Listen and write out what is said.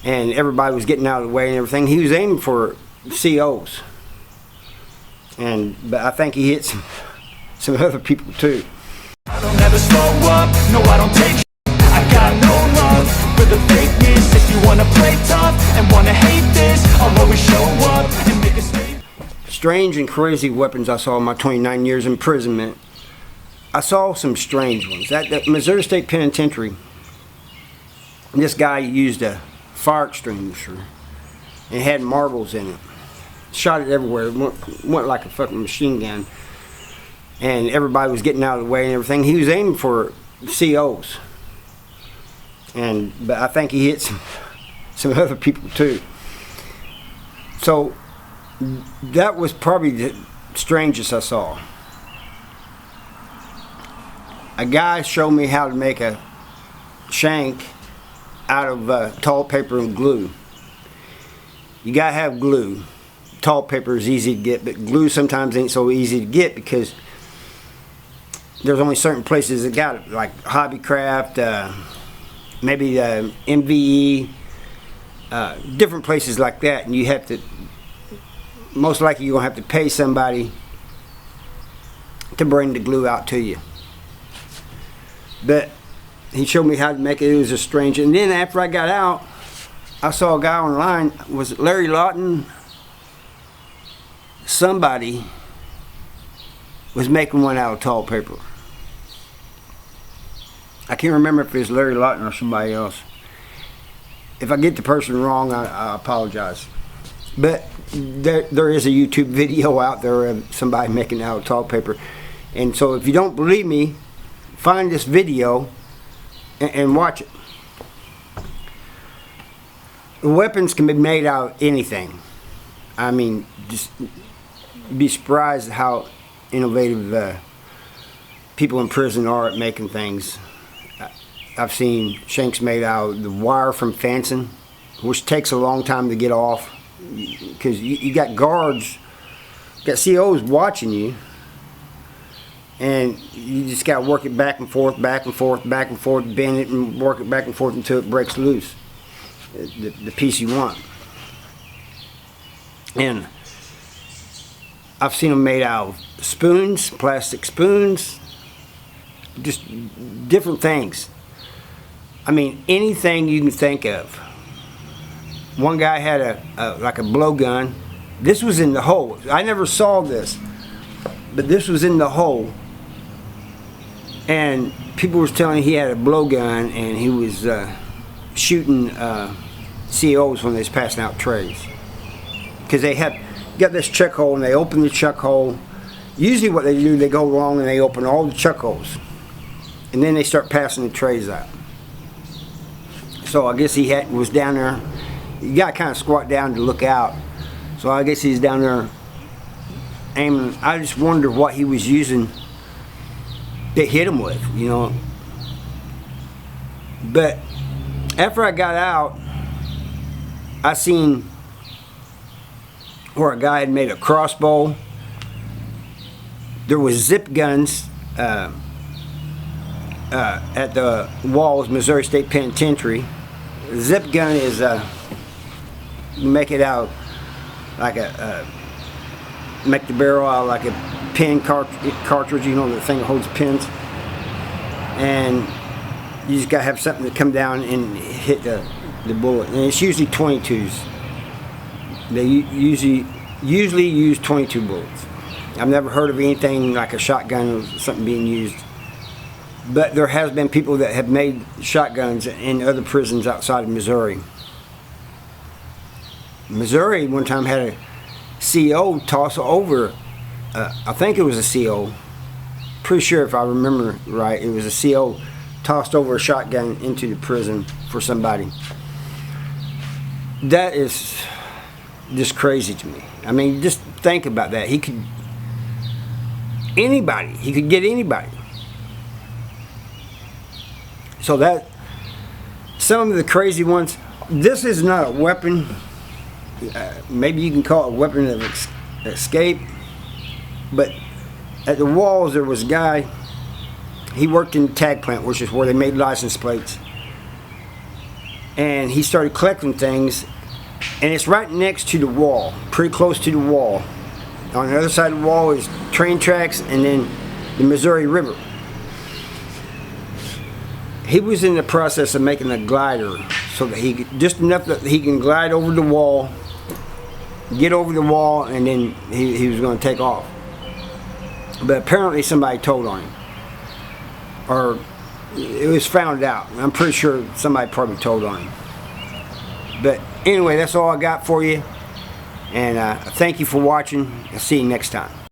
and everybody was getting out of the way and everything. He was aiming for COs, but I think he hit some other people too. I don't ever slow up, no I don't take I got no love for the fakeness. If you wanna play tough and wanna hate this, I'll always show up and make a statement. Strange and crazy weapons I saw in my 29 years imprisonment. I saw some strange ones. At the Missouri State Penitentiary, this guy used a fire extinguisher and had marbles in it. Shot it everywhere. It went like a fucking machine gun. And everybody was getting out of the way and everything. He was aiming for COs. But I think he hit some other people too. So that was probably the strangest I saw. A guy showed me how to make a shank out of tall paper and glue. You gotta have glue. Tall paper is easy to get, but glue sometimes ain't so easy to get because there's only certain places that got it, like Hobbycraft, maybe MVE, different places like that, and you have to, most likely you're gonna have to pay somebody to bring the glue out to you. But he showed me how to make it. It was a strange. And then after I got out, I saw a guy online. Was it Larry Lawton? Somebody was making one out of tall paper. I can't remember if it was Larry Lawton or somebody else. If I get the person wrong, I apologize. But there is a YouTube video out there of somebody making it out of tall paper. And so if you don't believe me, find this video and watch it. Weapons can be made out of anything. I mean, just be surprised how innovative people in prison are at making things. I've seen shanks made out of the wire from fencing, which takes a long time to get off because you got guards, got COs watching you, and you just got to work it back and forth, back and forth, back and forth, bend it and work it back and forth until it breaks loose, the piece you want. And I've seen them made out of spoons, plastic spoons, just different things. I mean, anything you can think of. One guy had like a blowgun. This was in the hole. I never saw this, but this was in the hole. And people were telling me he had a blowgun and he was shooting COs when they was passing out trays. Because they got this chuck hole and they open the chuck hole. Usually what they do, they go along and they open all the chuck holes. And then they start passing the trays out. So I guess he was down there. You got to kind of squat down to look out. So I guess he's down there aiming. I just wondered what he was using to hit him with, you know. But after I got out, I seen where a guy had made a crossbow. There was zip guns at the walls, Missouri State Penitentiary. The zip gun is you make it out like make the barrel out like a pin cartridge, you know, the thing that holds pins, and you just gotta have something to come down and hit the bullet. And it's usually 22s. They usually use 22 bullets. I've never heard of anything like a shotgun or something being used. But there has been people that have made shotguns in other prisons outside of Missouri. Missouri one time had a CO toss over, I think it was a CO, pretty sure if I remember right, it was a CO tossed over a shotgun into the prison for somebody. That is just crazy to me. I mean, just think about that. He could get anybody. So that, some of the crazy ones, this is not a weapon. Maybe you can call it a weapon of escape. But at the walls there was a guy, he worked in the tag plant, which is where they made license plates. and he started collecting things, and it's right next to the wall, pretty close to the wall. On the other side of the wall is train tracks and then the Missouri River. He was in the process of making a glider so that just enough that he can glide over the wall, get over the wall, and then he was going to take off. But apparently somebody told on him, or it was found out. I'm pretty sure somebody probably told on him. But anyway, that's all I got for you, and thank you for watching. I'll see you next time.